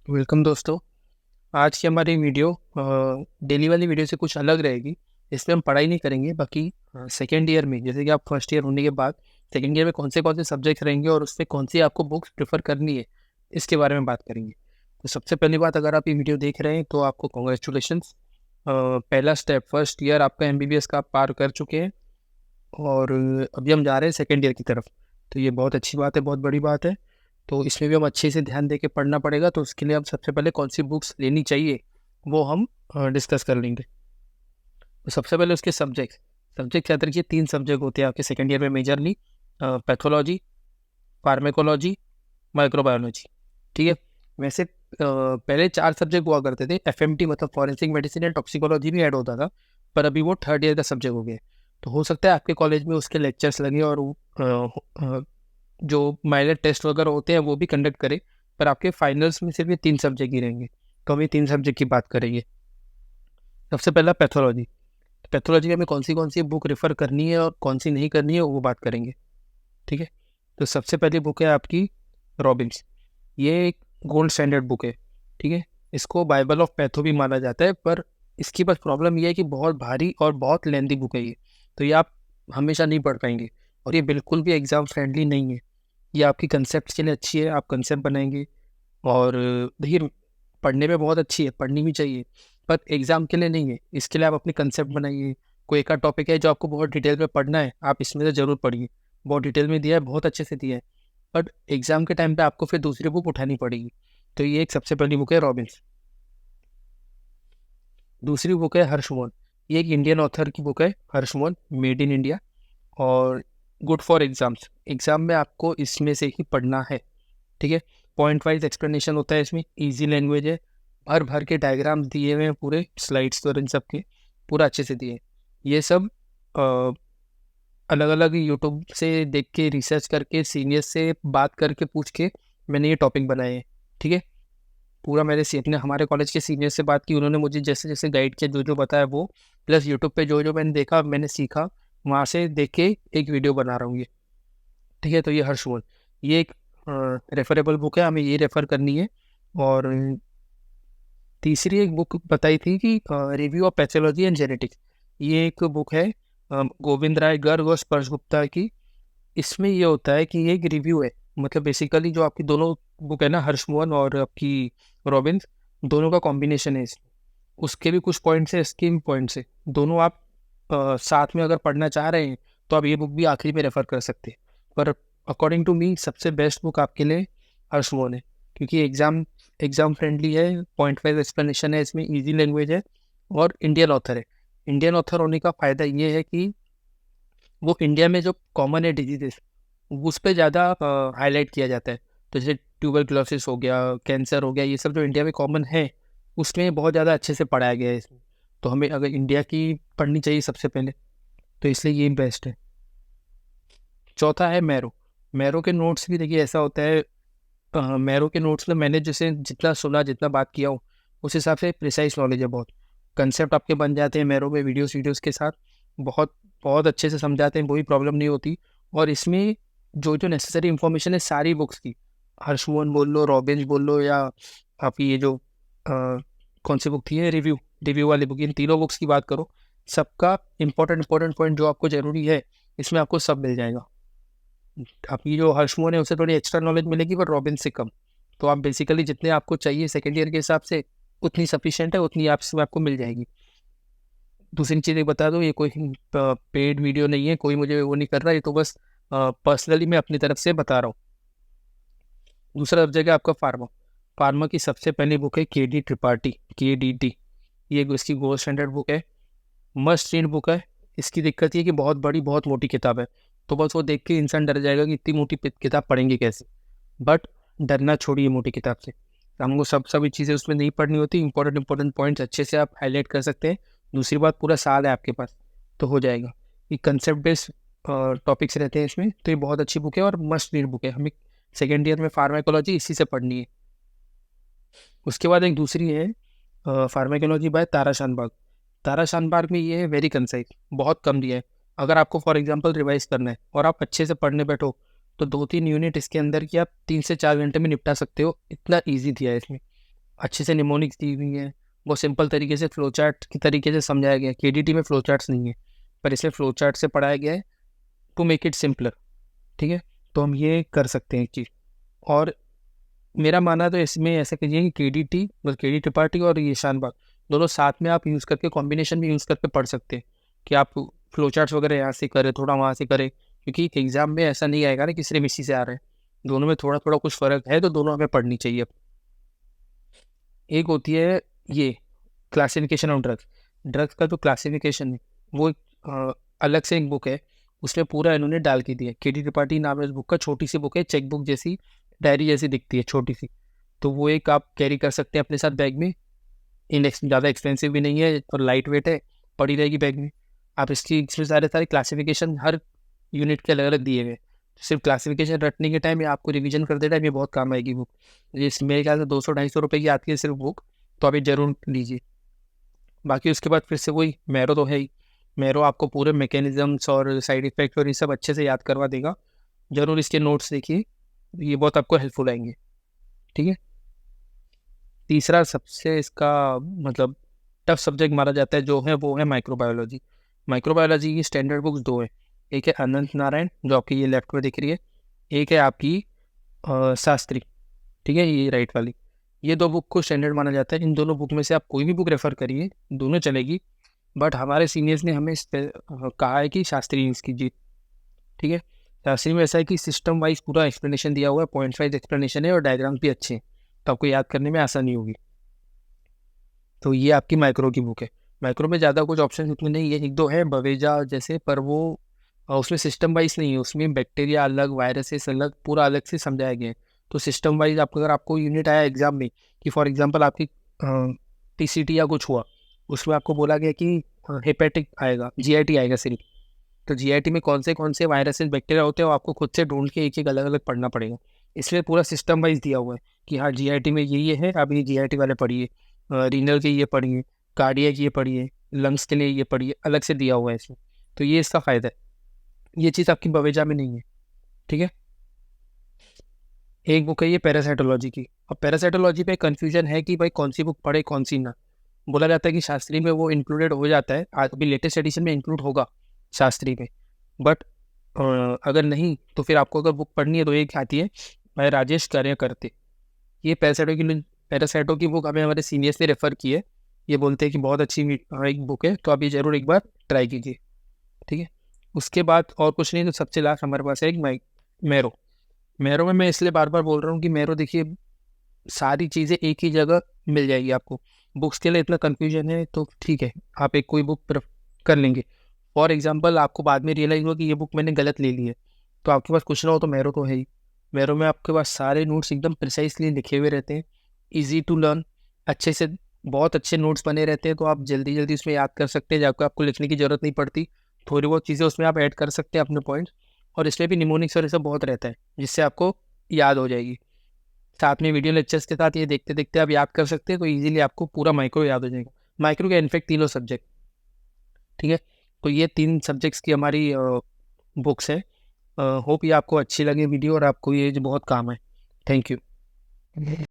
Welcome दोस्तों। आज की हमारी वीडियो डेली वाली वीडियो से कुछ अलग रहेगी। इसमें हम पढ़ाई नहीं करेंगे, बाकी सेकेंड ईयर में जैसे कि आप फर्स्ट ईयर होने के बाद सेकेंड ईयर में कौन से सब्जेक्ट रहेंगे और उसमें कौन सी आपको बुक्स प्रेफर करनी है, इसके बारे में बात करेंगे। तो सबसे पहली बात, अगर आप ये वीडियो देख रहे हैं तो आपको कॉन्ग्रेचुलेशंस। पहला स्टेप, फर्स्ट ईयर आपका एमबीबीएस का आप पार कर चुके हैं और अभी हम जा रहे हैं सेकेंड ईयर की तरफ। तो ये बहुत अच्छी बात है, बहुत बड़ी बात है। तो इसमें भी हम अच्छे से ध्यान दे के पढ़ना पड़ेगा। तो उसके लिए हम सबसे पहले कौन सी बुक्स लेनी चाहिए वो हम डिस्कस कर लेंगे। तो सबसे पहले उसके सब्जेक्ट याद रखिए। 3 सब्जेक्ट होते हैं आपके सेकेंड ईयर में मेजरली: पैथोलॉजी, फार्मेकोलॉजी, माइक्रोबायोलॉजी। ठीक है। वैसे पहले 4 सब्जेक्ट हुआ करते थे। एफएमटी मतलब फॉरेंसिक मेडिसिन या टॉक्सिकोलॉजी भी ऐड होता था, पर अभी वो थर्ड ईयर का सब्जेक्ट हो गया है। तो हो सकता है आपके कॉलेज में उसके लेक्चर्स लगे और जो माइनर टेस्ट वगैरह होते हैं वो भी कंडक्ट करे, पर आपके फाइनल्स में सिर्फ ये 3 सब्जेक्ट ही रहेंगे। तो हम ये 3 सब्जेक्ट की बात करेंगे। सबसे पहला पैथोलॉजी। पैथोलॉजी में हमें कौन सी बुक रेफर करनी है और कौन सी नहीं करनी है वो बात करेंगे। ठीक है। तो सबसे पहली बुक है आपकी रॉबिन्स। ये एक गोल्ड स्टैंडर्ड बुक है। ठीक है। इसको बाइबल ऑफ पैथो भी माना जाता है, पर इसकी बस प्रॉब्लम ये है कि बहुत भारी और बहुत लेंथी बुक है ये। तो ये आप हमेशा नहीं पढ़ पाएंगे और ये बिल्कुल भी एग्ज़ाम फ्रेंडली नहीं है। ये आपकी कंसेप्ट के लिए अच्छी है, आप कंसेप्ट बनाएंगे। और देखिए, पढ़ने में बहुत अच्छी है, पढ़नी भी चाहिए, पर एग्ज़ाम के लिए नहीं है। इसके लिए आप अपनी कंसेप्ट बनाइए। कोई एक टॉपिक है जो आपको बहुत डिटेल में पढ़ना है, आप इसमें से ज़रूर पढ़िए। बहुत डिटेल में दिया है, बहुत अच्छे से दिया है, बट एग्ज़ाम के टाइम पे आपको फिर दूसरी बुक उठानी पड़ेगी। तो ये एक सबसे पहली बुक है रॉबिन्स। दूसरी बुक है हर्षमोहन। ये एक इंडियन ऑथर की बुक है, हर्षमोहन, मेड इन इंडिया, और गुड फॉर एग्जाम्स। एग्जाम में आपको इसमें से ही पढ़ना है। ठीक है। पॉइंट वाइज एक्सप्लेनेशन होता है इसमें, इजी लैंग्वेज है, भर भर के डायग्राम्स दिए हुए हैं, पूरे स्लाइड्स और इन सब के पूरा अच्छे से दिए हैं। ये सब अलग अलग यूट्यूब से देख के, रिसर्च करके, सीनियर्स से बात करके, पूछ के मैंने ये टॉपिक बनाए हैं। ठीक है। पूरा मैंने अपने हमारे कॉलेज के सीनियर से बात की, उन्होंने मुझे जैसे जैसे गाइड किया, जो जो बताया वो, प्लस यूट्यूब पे जो जो मैंने देखा, मैंने सीखा, वहाँ से देख के एक वीडियो बना रहा हूँ ये। ठीक है। तो ये हर्षमोहन, ये एक रेफरेबल बुक है, हमें ये रेफर करनी है। और तीसरी एक बुक बताई थी कि review of pathology and genetics. ये एक बुक है गोविंद राय गर्ग और स्पर्श गुप्ता की। इसमें ये होता है कि ये एक रिव्यू है, मतलब बेसिकली जो आपकी दोनों बुक है ना, हर्षमोहन और आपकी रॉबिन्स, दोनों का कॉम्बिनेशन है इसमें। उसके भी कुछ पॉइंट्स है, इसके भी पॉइंट्स है। दोनों आप साथ में अगर पढ़ना चाह रहे हैं तो आप ये बुक भी आखिरी में रेफर कर सकते हैं। पर अकॉर्डिंग टू मी सबसे बेस्ट बुक आपके लिए हर्षमोहन है, क्योंकि एग्ज़ाम फ्रेंडली है, पॉइंट वाइज एक्सप्लेनेशन है इसमें, ईजी लैंग्वेज है, और इंडियन ऑथर है। इंडियन ऑथर होने का फ़ायदा ये है कि वो इंडिया में जो कॉमन है डिजीजेस, उस पर ज़्यादा हाईलाइट किया जाता है। तो जैसे ट्यूबरक्लोसिस हो गया, कैंसर हो गया, ये सब जो इंडिया में कॉमन है, उसमें बहुत ज़्यादा अच्छे से पढ़ाया गया है इसमें। तो हमें अगर इंडिया की पढ़नी चाहिए सबसे पहले, तो इसलिए ये बेस्ट है। चौथा है मैरो। मैरो के नोट्स भी देखिए ऐसा होता है, मैरो के नोट्स में मैंने जैसे जितना सुना, जितना बात किया हूँ, उस हिसाब से प्रिसाइज नॉलेज है बहुत। कंसेप्ट आपके बन जाते हैं मैरो में, वीडियोस के साथ बहुत बहुत अच्छे से समझाते हैं, कोई प्रॉब्लम नहीं होती। और इसमें जो जो नेसेसरी इंफॉर्मेशन है सारी बुक्स की, हर्षमोहन बोल लो, रॉबिन्स बोल लो, या आपकी ये जो कौन सी बुक थी, है रिव्यू रिव्यू वाली बुक, इन तीनों बुक्स की बात करो, सबका इंपॉर्टेंट पॉइंट जो आपको ज़रूरी है इसमें आपको सब मिल जाएगा। आपकी जो हर्षमोहन है उससे थोड़ी एक्स्ट्रा नॉलेज मिलेगी, पर रॉबिन से कम। तो आप बेसिकली जितने आपको चाहिए सेकेंड ईयर के हिसाब से, उतनी सफिशिएंट है, उतनी आपको मिल जाएगी। दूसरी चीज़ एक बता दूँ, ये कोई पेड वीडियो नहीं है, कोई मुझे वो नहीं कर रहा, ये तो बस पर्सनली मैं अपनी तरफ से बता रहा हूँ। दूसरा सब्जेक्ट है आपका फार्मा। फार्मा की सबसे पहली बुक है KD त्रिपाठी, KDT। ये इसकी गोल्ड स्टैंडर्ड बुक है, मस्ट रीड बुक है। इसकी दिक्कत ये है कि बहुत बड़ी, बहुत मोटी किताब है। तो बस वो देख के इंसान डर जाएगा कि इतनी मोटी किताब पढ़ेंगे कैसे। बट डरना छोड़िए मोटी किताब से। हमको सभी चीज़ें उसमें नहीं पढ़नी होती। इंपॉर्टेंट पॉइंट्स अच्छे से आप हाईलाइट कर सकते हैं। दूसरी बात, पूरा साल है आपके पास, तो हो जाएगा। ये कंसेप्ट बेस्ड टॉपिक्स रहते हैं इसमें, तो ये बहुत अच्छी बुक है और मस्ट रीड बुक है। हमें सेकेंड ईयर में फार्माकोलॉजी इसी से पढ़नी है। उसके बाद एक दूसरी है फार्माकोलॉजी बाय तारा शानबाग। तारा शानबाग में ये है वेरी कंसाइज, बहुत कम दिया है। अगर आपको फॉर एग्जांपल रिवाइज करना है और आप अच्छे से पढ़ने बैठो, तो 2-3 यूनिट इसके अंदर की आप 3 से 4 घंटे में निपटा सकते हो, इतना ईजी दिया है इसमें। अच्छे से निमोनिक्स दी हुई है, वो सिंपल तरीके से फ्लो चार्ट की तरीके से समझाया गया है। केडीटी में फ्लो चार्ट्स नहीं है, पर इसमें फ्लो चार्ट से पढ़ाया गया है टू मेक इट सिंपलर। ठीक है, तो हम ये कर सकते हैं एक चीज़। और मेरा मानना तो इसमें ऐसा कीजिए कि केडीटी मतलब केडी त्रिपाठी और ये शानबाग दोनों साथ में आप यूज़ करके कॉम्बिनेशन भी यूज़ करके पढ़ सकते हैं, कि आप फ्लो चार्ट्स वगैरह यहाँ से करें, थोड़ा वहाँ से करें, क्योंकि एग्जाम में ऐसा नहीं आएगा ना कि सिर्फ इसी से आ रहे हैं, दोनों में थोड़ा थोड़ा कुछ फ़र्क है, तो दोनों हमें पढ़नी चाहिए। एक होती है ये क्लासिफिकेशन ऑफ ड्रग्स। ड्रग्स का जो क्लासिफिकेशन है वो अलग से एक बुक है, उसमें पूरा इन्होंने डाल के दिया है। केडी त्रिपाठी नाम है उस बुक का, छोटी सी बुक है, चेक बुक जैसी, डायरी जैसी दिखती है, छोटी सी। तो वो एक आप कैरी कर सकते हैं अपने साथ बैग में। ज़्यादा एक्सपेंसिव भी नहीं है और लाइट वेट है, पड़ी रहेगी बैग में। आप इसमें सारे सारे क्लासिफिकेशन हर यूनिट के अलग अलग दिए हुए हैं। सिर्फ क्लासिफिकेशन रटने के टाइम या आपको रिवीजन करते टाइम ये बहुत काम आएगी बुक। जिस मेरे ख्याल से 200-250 रुपये की आती है सिर्फ बुक, तो आप ये जरूर लीजिए। बाकी उसके बाद फिर से वही मैरो तो है ही। मैरो आपको पूरे मैकेनिज्म्स और साइड इफेक्ट और ये सब अच्छे से याद करवा देगा। जरूर इसके नोट्स देखिए, ये बहुत आपको हेल्पफुल आएंगे। ठीक है। तीसरा सबसे इसका मतलब टफ सब्जेक्ट माना जाता है जो है वो है माइक्रोबायोलॉजी। माइक्रोबायोलॉजी की स्टैंडर्ड बुक्स दो है, एक है अनंत नारायण जो आपकी ये लेफ्ट में दिख रही है, एक है आपकी शास्त्री। ठीक है, ये राइट वाली। ये दो बुक को स्टैंडर्ड माना जाता है। इन दोनों बुक में से आप कोई भी बुक रेफर करिए, दोनों चलेगी। बट हमारे सीनियर्स ने हमें कहा है कि शास्त्री यूज़ कीजिए। ठीक है, शास्त्री में ऐसा है कि सिस्टम वाइज पूरा एक्सप्लेनेशन दिया हुआ है, पॉइंट वाइज एक्सप्लेनेशन है और डायग्राम भी अच्छे हैं, तो आपको याद करने में आसानी होगी। तो ये आपकी माइक्रो की बुक है। माइक्रो में ज़्यादा कुछ ऑप्शन उसमें नहीं है, एक दो है बवेजा जैसे, पर वो उसमें सिस्टम वाइज नहीं है, उसमें बैक्टीरिया अलग, वायरसेस अलग, पूरा अलग से समझाया गया है। तो सिस्टम वाइज आपको अगर आपको यूनिट आया एग्जाम में कि फॉर एग्जांपल आपकी टीसीटी या कुछ हुआ, उसमें आपको बोला गया कि हेपेटिक आएगा, जीआईटी आएगा सिर्फ, तो जीआईटी में कौन से वायरसेस बैक्टीरिया होते हैं वो आपको खुद से ढूंढ के एक एक अलग अलग पढ़ना पड़ेगा। इसलिए पूरा सिस्टम वाइज दिया हुआ है कि हाँ जीआईटी में ये है, आप ये जीआईटी वाले पढ़िए, रीनल के ये पढ़िए, कार्डियक ये पढ़िए, लंग्स के लिए ये पढ़िए, अलग से दिया हुआ है इसमें। तो ये इसका फ़ायदा है, ये चीज़ आपकी बवेजा में नहीं है। ठीक है। एक बुक है ये पैरासाइटोलॉजी की। अब पैरासाइटोलॉजी पे कन्फ्यूजन है कि भाई कौन सी बुक पढ़े कौन सी ना। बोला जाता है कि शास्त्री में वो इंक्लूडेड हो जाता है, आज अभी लेटेस्ट एडिशन में इंक्लूड होगा शास्त्री में। बट अगर नहीं तो फिर आपको अगर बुक पढ़नी है तो एक आती है भाई राजेश कार्यकर्ते। ये पैरासाइटो की बुक हमें हमारे सीनियर्स ने रेफ़र की है। ये बोलते हैं कि बहुत अच्छी एक बुक है, तो आप ये ज़रूर एक बार ट्राई कीजिए। ठीक है। उसके बाद और कुछ नहीं, तो सबसे लास्ट हमारे पास है एक मैरो। मैरो में मैं इसलिए बार बार बोल रहा हूँ कि मैरो देखिए सारी चीज़ें एक ही जगह मिल जाएगी आपको। बुक्स के लिए इतना कन्फ्यूजन है तो ठीक है, आप एक कोई बुक कर लेंगे। फॉर एग्जाम्पल आपको बाद में रियलाइज हुआ कि ये बुक मैंने गलत ले ली है, तो आपके पास कुछ ना हो तो मैरो तो है ही। मैरो में आपके पास सारे नोट्स एकदम प्रिसाइसली लिखे हुए रहते हैं, ईजी टू लर्न, अच्छे से बहुत अच्छे नोट्स बने रहते हैं, तो आप जल्दी जल्दी उसमें याद कर सकते हैं, जबकि आपको लिखने की ज़रूरत नहीं पड़ती। थोड़ी बहुत चीज़ें उसमें आप ऐड कर सकते हैं अपने पॉइंट्स, और इसमें भी निमोनिक्स और ये सब बहुत रहता है जिससे आपको याद हो जाएगी। साथ में वीडियो लेक्चर्स के साथ ये देखते देखते आप याद कर सकते हैं, तो इजीली आपको पूरा माइक्रो याद हो जाएगा। माइक्रो के इनफेक्ट तीनों सब्जेक्ट। ठीक है, तो ये 3 सब्जेक्ट्स की हमारी बुक्स है। होप ये आपको अच्छी लगे वीडियो और आपको ये जो बहुत काम है। Thank you.